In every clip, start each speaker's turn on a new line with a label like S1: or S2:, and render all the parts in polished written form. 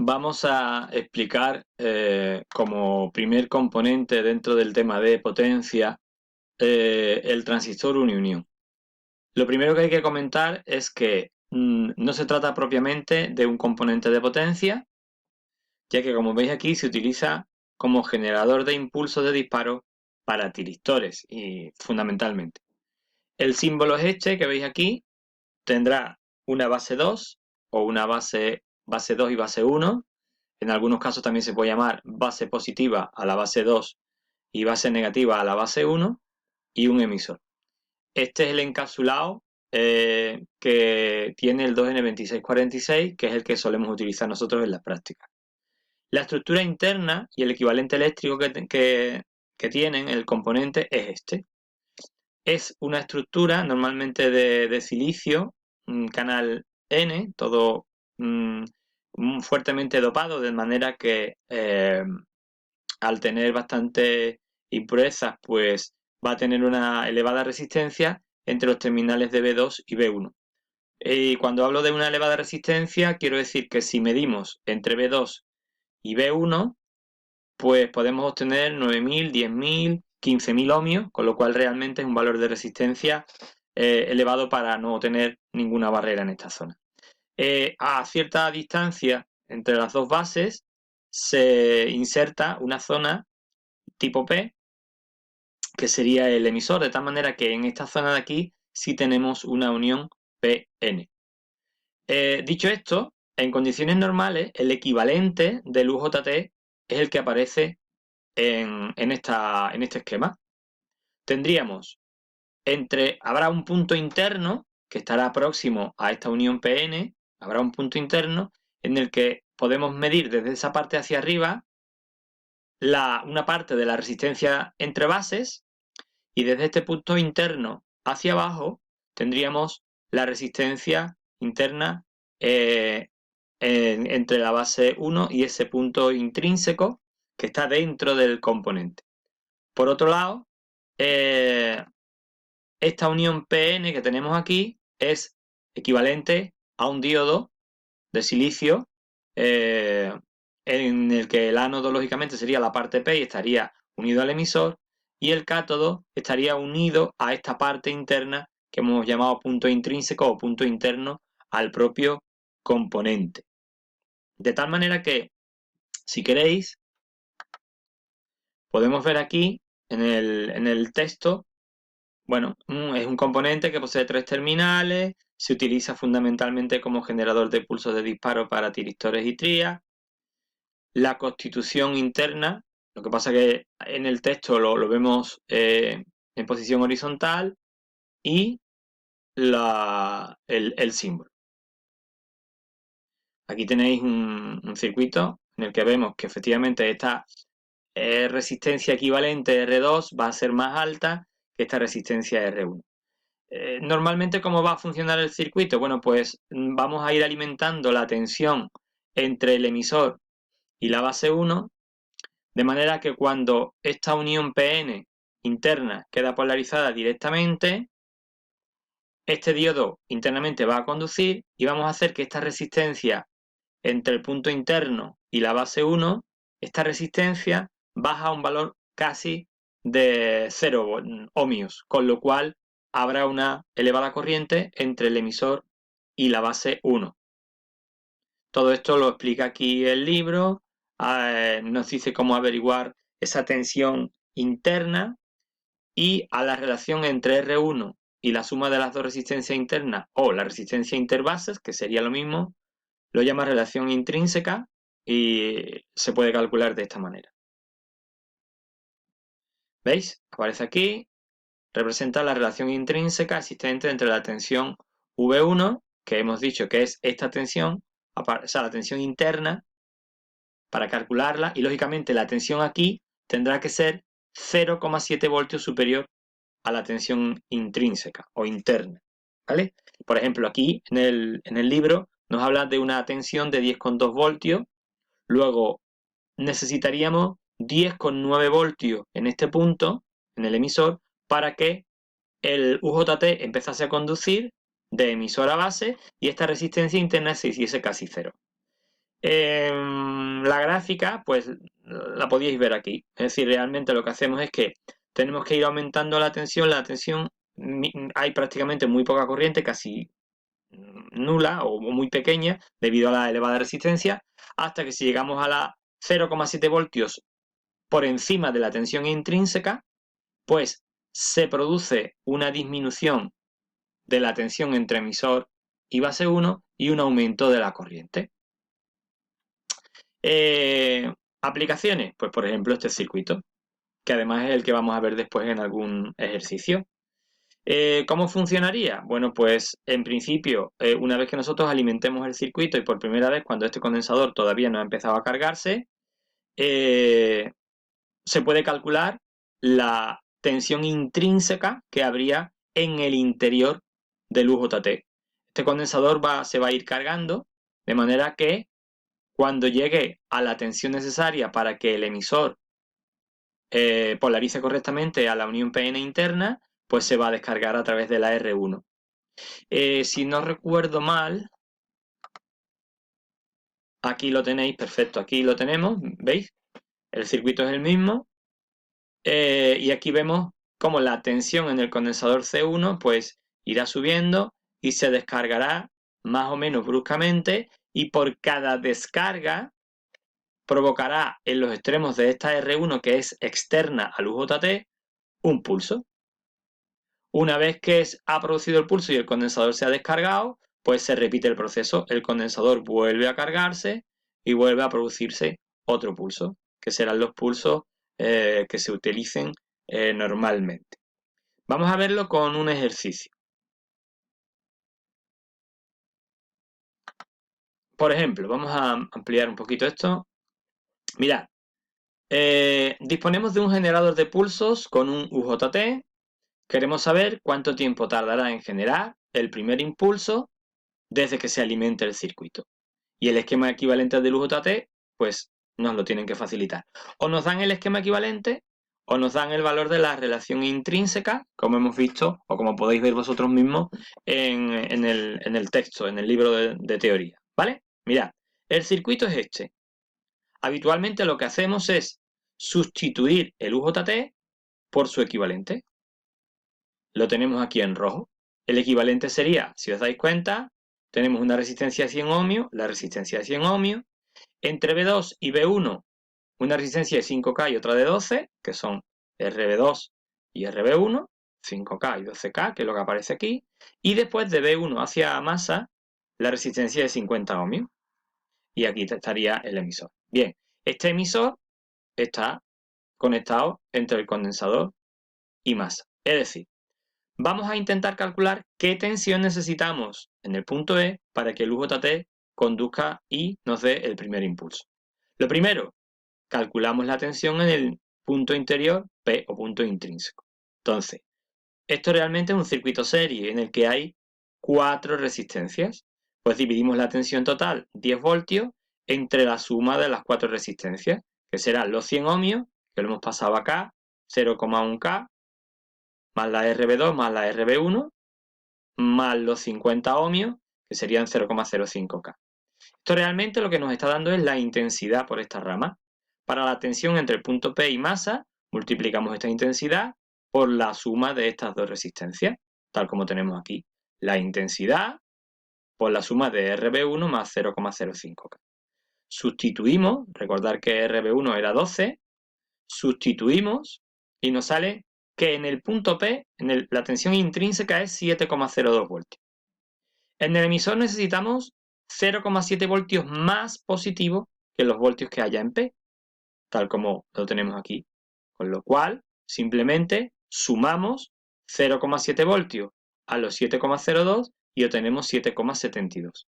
S1: Vamos a explicar como primer componente dentro del tema de potencia el transistor unión. Lo primero que hay que comentar es que no se trata propiamente de un componente de potencia, ya que como veis aquí se utiliza como generador de impulso de disparo para tiristores y fundamentalmente. El símbolo es este que veis aquí, tendrá una base 2 o una base 2 y base 1. En algunos casos también se puede llamar base positiva a la base 2 y base negativa a la base 1 y un emisor. Este es el encapsulado que tiene el 2N2646, que es el que solemos utilizar nosotros en las prácticas. La estructura interna y el equivalente eléctrico que tienen el componente es este. Es una estructura normalmente de silicio, canal N, todo fuertemente dopado, de manera que al tener bastante impurezas, pues va a tener una elevada resistencia entre los terminales de B2 y B1. Y cuando hablo de una elevada resistencia, quiero decir que si medimos entre B2 y B1, pues podemos obtener 9.000, 10.000, 15.000 ohmios, con lo cual realmente es un valor de resistencia elevado para no tener ninguna barrera en esta zona. A cierta distancia entre las dos bases se inserta una zona tipo P, que sería el emisor, de tal manera que en esta zona de aquí sí tenemos una unión PN. Dicho esto, en condiciones normales, el equivalente del UJT es el que aparece en este esquema. Tendríamos habrá un punto interno que estará próximo a esta unión PN, habrá un punto interno en el que podemos medir desde esa parte hacia arriba una parte de la resistencia entre bases, y desde este punto interno hacia abajo tendríamos la resistencia interna entre la base 1 y ese punto intrínseco que está dentro del componente. Por otro lado, esta unión PN que tenemos aquí es equivalente a un diodo de silicio en el que el ánodo lógicamente sería la parte P y estaría unido al emisor, y el cátodo estaría unido a esta parte interna que hemos llamado punto intrínseco o punto interno al propio componente. De tal manera que, si queréis, podemos ver aquí en el texto, bueno, es un componente que posee 3 terminales, se utiliza fundamentalmente como generador de pulsos de disparo para tiristores y trías. La constitución interna, lo que pasa que en el texto lo vemos en posición horizontal, y el símbolo. Aquí tenéis un circuito en el que vemos que efectivamente esta resistencia equivalente R2 va a ser más alta que esta resistencia R1. Normalmente, ¿cómo va a funcionar el circuito? Bueno, pues vamos a ir alimentando la tensión entre el emisor y la base 1, de manera que cuando esta unión PN interna queda polarizada directamente, este diodo internamente va a conducir y vamos a hacer que esta resistencia entre el punto interno y la base 1, esta resistencia baja a un valor casi de 0 ohmios, con lo cual habrá una elevada corriente entre el emisor y la base 1. Todo esto lo explica aquí el libro, nos dice cómo averiguar esa tensión interna, y a la relación entre R1 y la suma de las dos resistencias internas o la resistencia interbases, que sería lo mismo, lo llama relación intrínseca y se puede calcular de esta manera. ¿Veis? Aparece aquí, representa la relación intrínseca existente entre la tensión V1, que hemos dicho que es esta tensión, o sea, la tensión interna, para calcularla, y lógicamente la tensión aquí tendrá que ser 0,7 voltios superior a la tensión intrínseca o interna, ¿vale? Por ejemplo, aquí en el libro nos habla de una tensión de 10,2 voltios, luego necesitaríamos 10,9 voltios en este punto, en el emisor, para que el UJT empezase a conducir de emisor a base y esta resistencia interna se hiciese casi cero. La gráfica, pues la podíais ver aquí. Es decir, realmente lo que hacemos es que tenemos que ir aumentando la tensión. La tensión, hay prácticamente muy poca corriente, casi nula o muy pequeña debido a la elevada resistencia, hasta que si llegamos a la 0,7 voltios por encima de la tensión intrínseca, pues se produce una disminución de la tensión entre emisor y base 1 y un aumento de la corriente. Aplicaciones, pues por ejemplo este circuito, que además es el que vamos a ver después en algún ejercicio. ¿Cómo funcionaría? Bueno, pues en principio, una vez que nosotros alimentemos el circuito y por primera vez cuando este condensador todavía no ha empezado a cargarse, se puede calcular la tensión intrínseca que habría en el interior del UJT. Este condensador se va a ir cargando de manera que cuando llegue a la tensión necesaria para que el emisor polarice correctamente a la unión PN interna, pues se va a descargar a través de la R1. Si no recuerdo mal, aquí lo tenéis, perfecto, aquí lo tenemos, ¿veis? El circuito es el mismo, y aquí vemos cómo la tensión en el condensador C1 pues irá subiendo y se descargará más o menos bruscamente, y por cada descarga provocará en los extremos de esta R1, que es externa al UJT, un pulso. Una vez que ha producido el pulso y el condensador se ha descargado, pues se repite el proceso. El condensador vuelve a cargarse y vuelve a producirse otro pulso, que serán los pulsos que se utilicen normalmente. Vamos a verlo con un ejercicio. Por ejemplo, vamos a ampliar un poquito esto. Mirad, disponemos de un generador de pulsos con un UJT. Queremos saber cuánto tiempo tardará en generar el primer impulso desde que se alimente el circuito. Y el esquema equivalente del UJT, pues nos lo tienen que facilitar. O nos dan el esquema equivalente o nos dan el valor de la relación intrínseca, como hemos visto o como podéis ver vosotros mismos en el texto, en el libro de teoría. ¿Vale? Mirad, el circuito es este. Habitualmente lo que hacemos es sustituir el UJT por su equivalente. Lo tenemos aquí en rojo. El equivalente sería, si os dais cuenta, tenemos una resistencia de 100 ohmios, la resistencia de 100 ohmios, entre B2 y B1, una resistencia de 5K y otra de 12, que son RB2 y RB1, 5K y 12K, que es lo que aparece aquí, y después de B1 hacia masa, la resistencia de 50 ohmios, y aquí estaría el emisor. Bien, este emisor está conectado entre el condensador y masa, es decir, vamos a intentar calcular qué tensión necesitamos en el punto E para que el UJT conduzca y nos dé el primer impulso. Lo primero, calculamos la tensión en el punto interior P o punto intrínseco. Entonces, esto realmente es un circuito serie en el que hay 4 resistencias. Pues dividimos la tensión total, 10 voltios, entre la suma de las 4 resistencias, que serán los 100 ohmios, que lo hemos pasado acá, 0,1K, más la RB2 más la RB1, más los 50 ohmios, que serían 0,05K. Esto realmente lo que nos está dando es la intensidad por esta rama. Para la tensión entre el punto P y masa, multiplicamos esta intensidad por la suma de estas dos resistencias, tal como tenemos aquí. La intensidad por la suma de RB1 más 0,05K. Sustituimos, recordar que RB1 era 12, sustituimos y nos sale que en el punto P, la tensión intrínseca es 7,02 voltios. En el emisor necesitamos 0,7 voltios más positivos que los voltios que haya en P, tal como lo tenemos aquí. Con lo cual, simplemente sumamos 0,7 voltios a los 7,02 y obtenemos 7,72.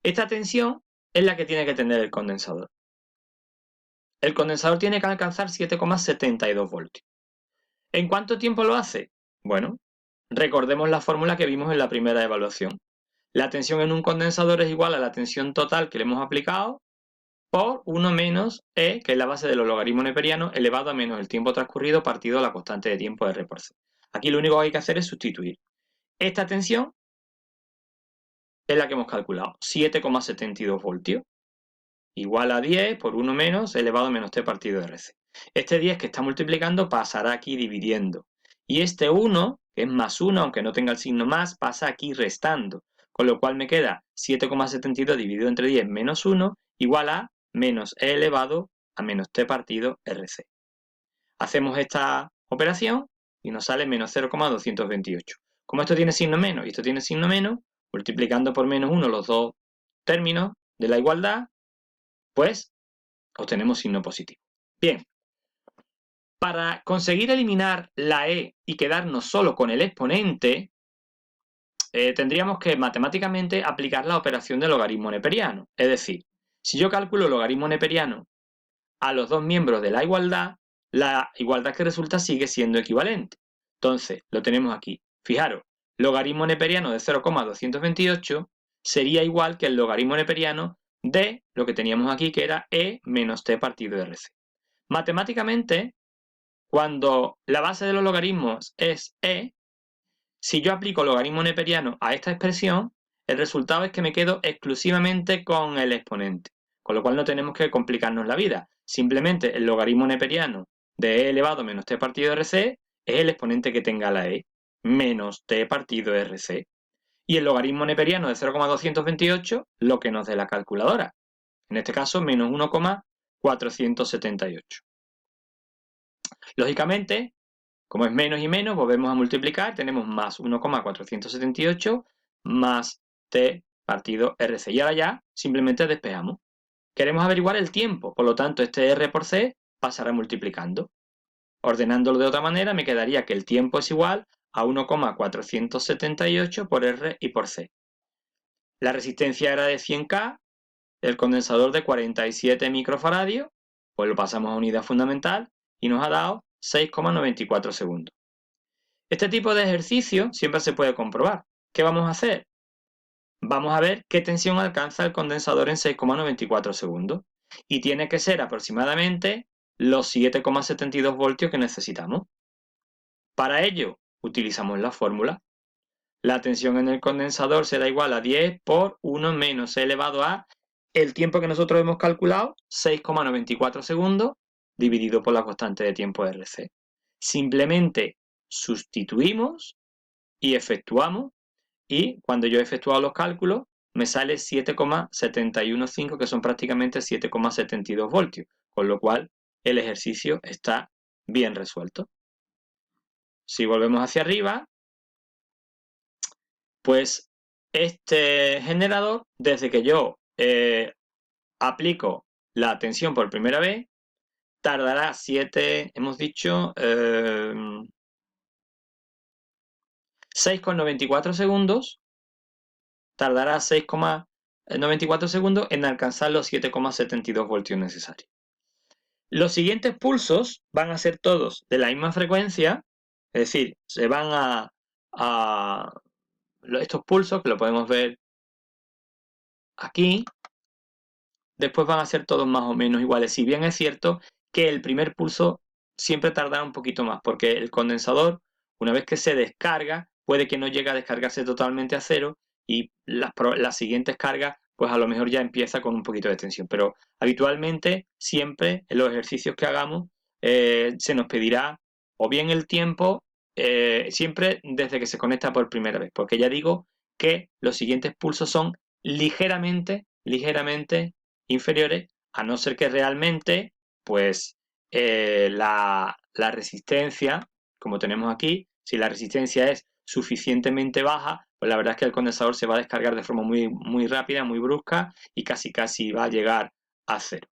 S1: Esta tensión es la que tiene que tener el condensador. El condensador tiene que alcanzar 7,72 voltios. ¿En cuánto tiempo lo hace? Bueno, recordemos la fórmula que vimos en la primera evaluación. La tensión en un condensador es igual a la tensión total que le hemos aplicado por 1 menos E, que es la base de los logaritmos neperianos, elevado a menos el tiempo transcurrido partido a la constante de tiempo R por C. Aquí lo único que hay que hacer es sustituir esta tensión es la que hemos calculado, 7,72 voltios, igual a 10 por 1 menos elevado a menos t partido de RC. Este 10 que está multiplicando pasará aquí dividiendo. Y este 1, que es más 1, aunque no tenga el signo más, pasa aquí restando. Con lo cual me queda 7,72 dividido entre 10 menos 1 igual a menos e elevado a menos t partido RC. Hacemos esta operación y nos sale menos 0,228. Como esto tiene signo menos y esto tiene signo menos, multiplicando por menos 1 los dos términos de la igualdad, pues obtenemos signo positivo. Bien, para conseguir eliminar la e y quedarnos solo con el exponente, tendríamos que matemáticamente aplicar la operación del logaritmo neperiano. Es decir, si yo calculo el logaritmo neperiano a los dos miembros de la igualdad que resulta sigue siendo equivalente. Entonces, lo tenemos aquí. Fijaros, logaritmo neperiano de 0,228 sería igual que el logaritmo neperiano de lo que teníamos aquí, que era e menos t partido de RC. Matemáticamente, cuando la base de los logaritmos es e, si yo aplico logaritmo neperiano a esta expresión, el resultado es que me quedo exclusivamente con el exponente, con lo cual no tenemos que complicarnos la vida. Simplemente el logaritmo neperiano de e elevado a menos t partido RC es el exponente que tenga la e, menos t partido RC. Y el logaritmo neperiano de 0,228, lo que nos dé la calculadora. En este caso, menos 1,478. Lógicamente, como es menos y menos, volvemos a multiplicar, tenemos más 1,478 más t partido RC. Y ahora ya simplemente despejamos. Queremos averiguar el tiempo, por lo tanto este R por C pasará multiplicando. Ordenándolo de otra manera me quedaría que el tiempo es igual a 1,478 por R y por C. La resistencia era de 100K, el condensador de 47 microfaradios, pues lo pasamos a unidad fundamental y nos ha dado 6,94 segundos. Este tipo de ejercicio siempre se puede comprobar. ¿Qué vamos a hacer? Vamos a ver qué tensión alcanza el condensador en 6,94 segundos. Y tiene que ser aproximadamente los 7,72 voltios que necesitamos. Para ello, utilizamos la fórmula. La tensión en el condensador será igual a 10 por 1 menos e elevado a el tiempo que nosotros hemos calculado, 6,94 segundos, dividido por la constante de tiempo RC. Simplemente sustituimos y efectuamos, y cuando yo he efectuado los cálculos me sale 7,715, que son prácticamente 7,72 voltios, con lo cual el ejercicio está bien resuelto. Si volvemos hacia arriba, pues este generador, desde que yo aplico la tensión por primera vez, tardará 6,94 segundos, tardará 6,94 segundos en alcanzar los 7,72 voltios necesarios. Los siguientes pulsos van a ser todos de la misma frecuencia, es decir, se van a estos pulsos, que lo podemos ver aquí, después van a ser todos más o menos iguales. Si bien es cierto que el primer pulso siempre tardará un poquito más, porque el condensador, una vez que se descarga, puede que no llegue a descargarse totalmente a cero y las siguientes cargas, pues a lo mejor ya empieza con un poquito de tensión. Pero habitualmente, siempre en los ejercicios que hagamos, se nos pedirá o bien el tiempo, siempre desde que se conecta por primera vez, porque ya digo que los siguientes pulsos son ligeramente inferiores, a no ser que realmente, pues, la resistencia, como tenemos aquí, si la resistencia es suficientemente baja, pues la verdad es que el condensador se va a descargar de forma muy rápida, muy brusca y casi va a llegar a cero.